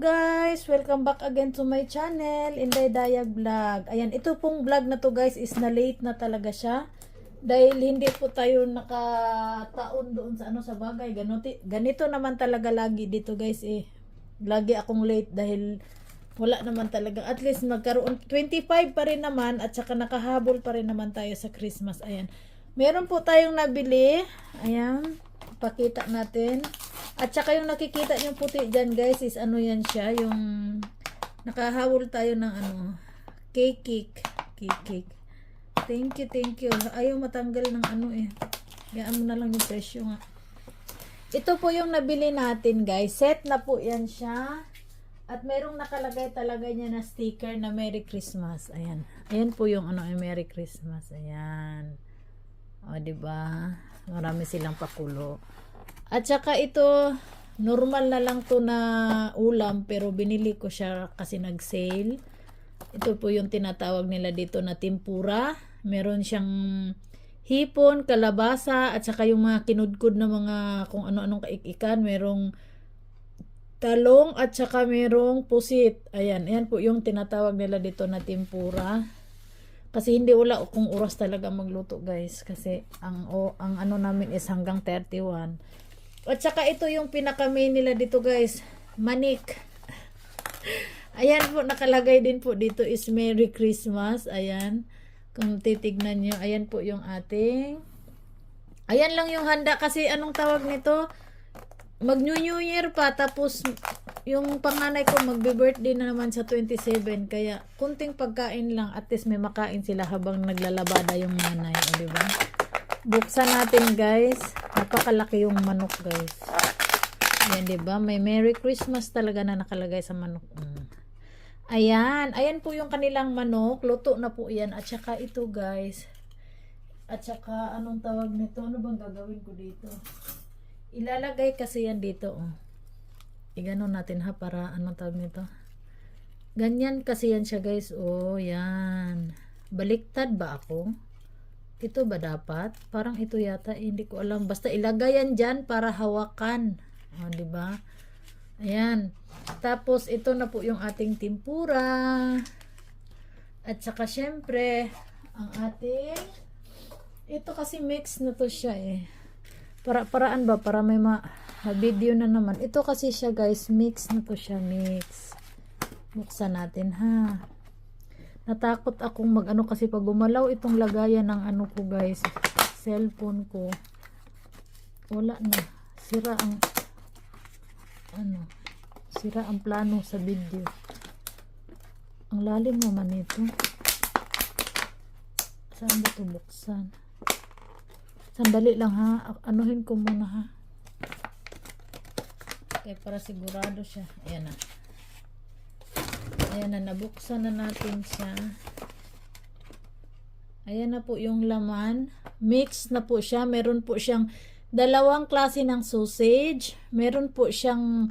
guys! Welcome back again to my channel, Inday Dayag Vlog. Ayan, ito pong vlog na to guys is na late na talaga siya. Dahil hindi po tayo nakataon doon sa sa bagay. Ganito naman talaga lagi dito guys eh. Lagi akong late dahil wala naman talaga. At least magkaroon, 25 pa rin naman at saka nakahabol pa rin naman tayo sa Christmas. Ayan. Meron po tayong nabili. Ayan. Pakita natin. At saka yung nakikita yung puti dyan guys is yan siya, yung nakahabol tayo ng cake. Thank you. Ayaw matanggal ng eh. Gayaan mo na lang yung presyo nga. Ito po yung nabili natin guys. Set na po yan siya. At merong nakalagay talaga niya na sticker na Merry Christmas. Ayan. Ayan po yung Merry Christmas. Ayan. O diba? Marami silang pakulo. At saka ito, normal na lang to na ulam pero binili ko siya kasi nag-sale. Ito po yung tinatawag nila dito na tempura. Meron siyang hipon, kalabasa, at saka yung mga kinudkod na mga kung ano-anong kaikikan. Merong talong at saka merong pusit. Ayan, ayan po yung tinatawag nila dito na tempura. Kasi hindi wala kung oras talaga magluto guys. Kasi ang namin is hanggang 31. At saka ito yung pinaka-main nila dito guys. Manik. Ayan po, nakalagay din po dito is Merry Christmas. Ayan. Kung titignan nyo, ayan po yung ating. Ayan lang yung handa kasi anong tawag nito? Mag-New Year pa. Tapos yung panganay ko magbe-birthday na naman sa 27. Kaya kunting pagkain lang. At least may makain sila habang naglalabada yung nanay. O diba? Buksan natin guys. Napakalaki yung manok guys. Ayan diba? May Merry Christmas talaga na nakalagay sa manok. Ayan. Ayan po yung kanilang manok. Luto na po yan. At saka ito guys. At saka anong tawag nito? Ano bang gagawin ko dito? Ilalagay kasi yan dito. Iganon natin ha para anong tawag nito? Ganyan kasi yan siya guys. Oh yan. Baliktad ba ako? Ito ba dapat? Parang ito yata, hindi ko alam. Basta ilagay yan dyan para hawakan. O, diba? Ayan. Tapos, ito na po yung ating tempura. At saka, syempre, ang ating, ito kasi mix na to siya eh. Paraan ba? Para may video na naman. Ito kasi siya guys, mix na to siya, mix. Buksan natin ha. Natakot akong kasi pag gumalaw itong lagayan ng ko guys, cellphone ko. Wala na. Sira ang plano sa video. Ang lalim naman ito. Saan ba ito buksan? Sandali lang ha. Anuhin ko muna ha. Okay, para sigurado siya. Ayan na. Ayan na, nabuksan na natin siya. Ayan na po yung laman. Mix na po siya. Meron po siyang dalawang klase ng sausage. Meron po siyang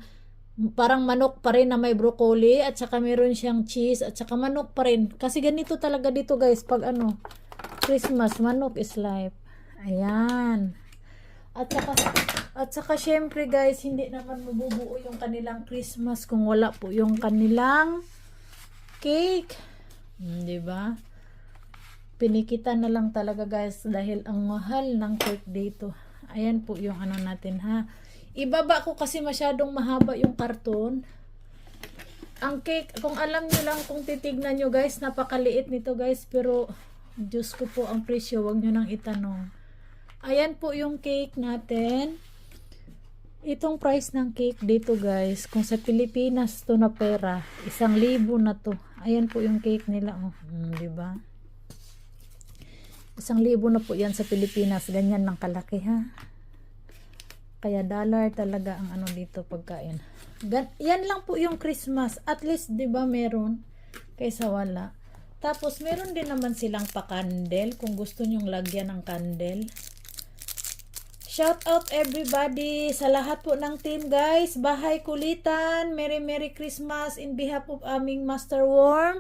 parang manok pa rin na may broccoli. At saka meron siyang cheese. At saka manok pa rin. Kasi ganito talaga dito guys. Pag Christmas, manok is life. Ayan. At saka syempre guys, hindi naman mabubuo yung kanilang Christmas kung wala po yung kanilang cake. Diba? Pinikita na lang talaga guys dahil ang mahal ng cake dito. Ayan po yung natin ha. Ibaba ko kasi masyadong mahaba yung karton. Ang cake, kung alam nyo lang, kung titignan nyo guys, napakaliit nito guys. Pero, Diyos ko po ang presyo, wag nyo nang itanong. Ayan po yung cake natin. Itong price ng cake dito guys, kung sa Pilipinas to na pera, 1,000 na to. Ayan po yung cake nila. Diba? 1,000 na po yan sa Pilipinas. Ganyan ng kalaki ha. Kaya dollar talaga ang dito pagkain. Yan lang po yung Christmas. At least diba meron kaysa wala. Tapos meron din naman silang pa-candle kung gusto nyong lagyan ng candle. Shout out everybody sa lahat po ng team guys. Bahay Kulitan. Merry Christmas in behalf of aming Master Worm.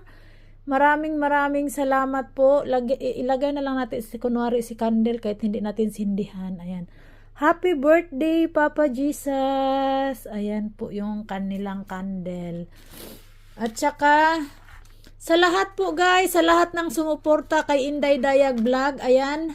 Maraming salamat po. Ilagay na lang natin kunwari si candle kahit hindi natin sindihan. Ayan. Happy birthday, Papa Jesus. Ayan po yung kanilang candle. At saka, sa lahat po guys, sa lahat ng sumuporta kay Inday Dayag Vlog, ayan,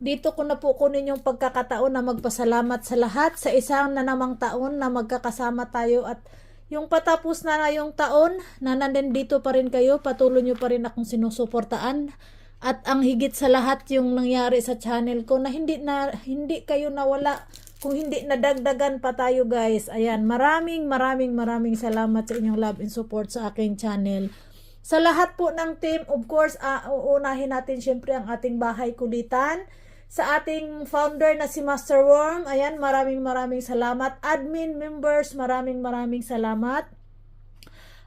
dito ko na po kunin yung pagkakataon na magpasalamat sa lahat sa isang na namang taon na magkakasama tayo at yung patapos na yung taon na nandito pa rin kayo, patuloy nyo pa rin akong sinusuportaan. At ang higit sa lahat yung nangyari sa channel ko na hindi kayo nawala, kung hindi nadagdagan pa tayo guys. Ayan, maraming salamat sa inyong love and support sa aking channel. Sa lahat po ng team, of course, uunahin natin syempre ang ating bahay kulitan. Sa ating founder na si Master Worm, ayan, maraming salamat. Admin members, maraming salamat.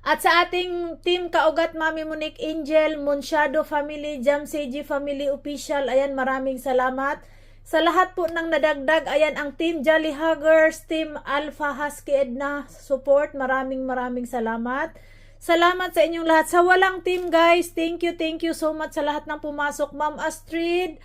At sa ating team Kaugat, Mami Monique Angel, Monsyado Family, Jam Seiji Family Official, ayan, maraming salamat. Sa lahat po ng nadagdag, ayan, ang team Jolly Huggers, team Alpha Husky Edna support, maraming salamat. Salamat sa inyong lahat. Sa walang team guys, thank you so much sa lahat ng pumasok. Ma'am Astrid,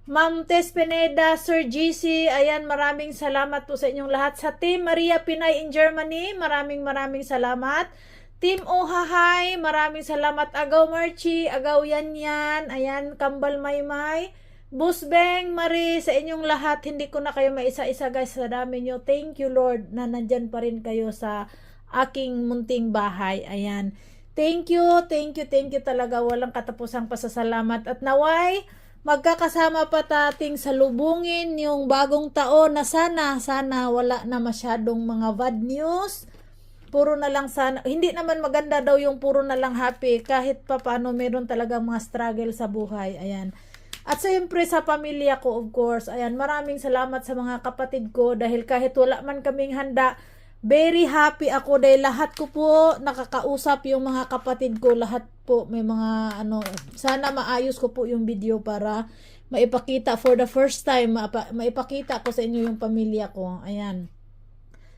Ma'am Tess Pineda, Sir GC, ayan, maraming salamat po sa inyong lahat. Sa team Maria Pinay in Germany, maraming salamat. Team Ohahay, maraming salamat. Agaw Marchi, Agaw Yanyan, ayan, Kambal Maymay, Busbeng, Marie, sa inyong lahat, hindi ko na kayo maisa-isa guys, sa dami nyo. Thank you Lord na nandyan pa rin kayo sa aking munting bahay. Ayan. Thank you talaga. Walang katapusang pasasalamat. At naway, magkakasama pa tating salubungin yung bagong taon na sana wala na masyadong mga bad news. Puro na lang sana. Hindi naman maganda daw yung puro na lang happy. Kahit pa paano meron talagang mga struggle sa buhay. Ayan. At siyempre sa pamilya ko, of course. Ayan. Maraming salamat sa mga kapatid ko dahil kahit wala man kaming handa, very happy ako dahil lahat ko po nakakausap yung mga kapatid ko, lahat po may mga sana maayos ko po yung video para maipakita for the first time, maipakita ko sa inyo yung pamilya ko. Ayan.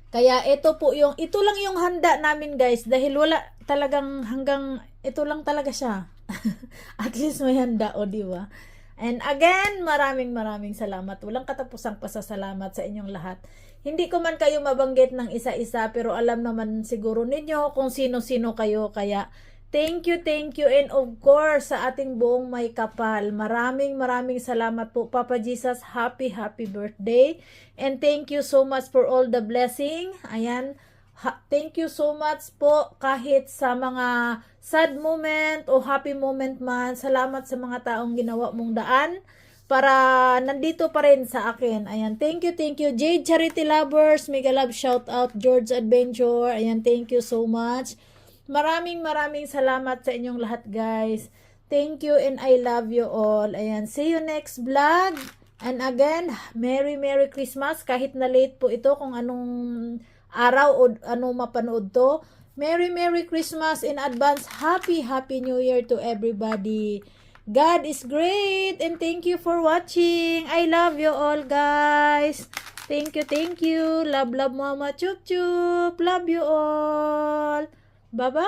Kaya ito lang yung handa namin guys dahil wala talagang hanggang ito lang talaga siya. At least may handa, o di ba? And again, maraming salamat. Walang katapusang pasasalamat sa inyong lahat. Hindi ko man kayo mabanggit ng isa-isa pero alam naman siguro ninyo kung sino-sino kayo. Kaya thank you and of course sa ating buong may kapal. Maraming salamat po Papa Jesus. Happy birthday. And thank you so much for all the blessing. Ayan. Thank you so much po kahit sa mga sad moment o happy moment man. Salamat sa mga taong ginawa mong daan para nandito pa rin sa akin. Ayan, thank you. Jade Charity Lovers, mega love shout out. George Adventure, ayan, thank you so much. Maraming salamat sa inyong lahat guys. Thank you and I love you all. Ayan, see you next vlog. And again, Merry Christmas. Kahit na late po ito kung anong araw o ano mapanood to. Merry Christmas in advance. Happy New Year to everybody. God is great and thank you for watching. I love you all guys. Thank you. Love mama. Chup. Love you all. Bye-bye.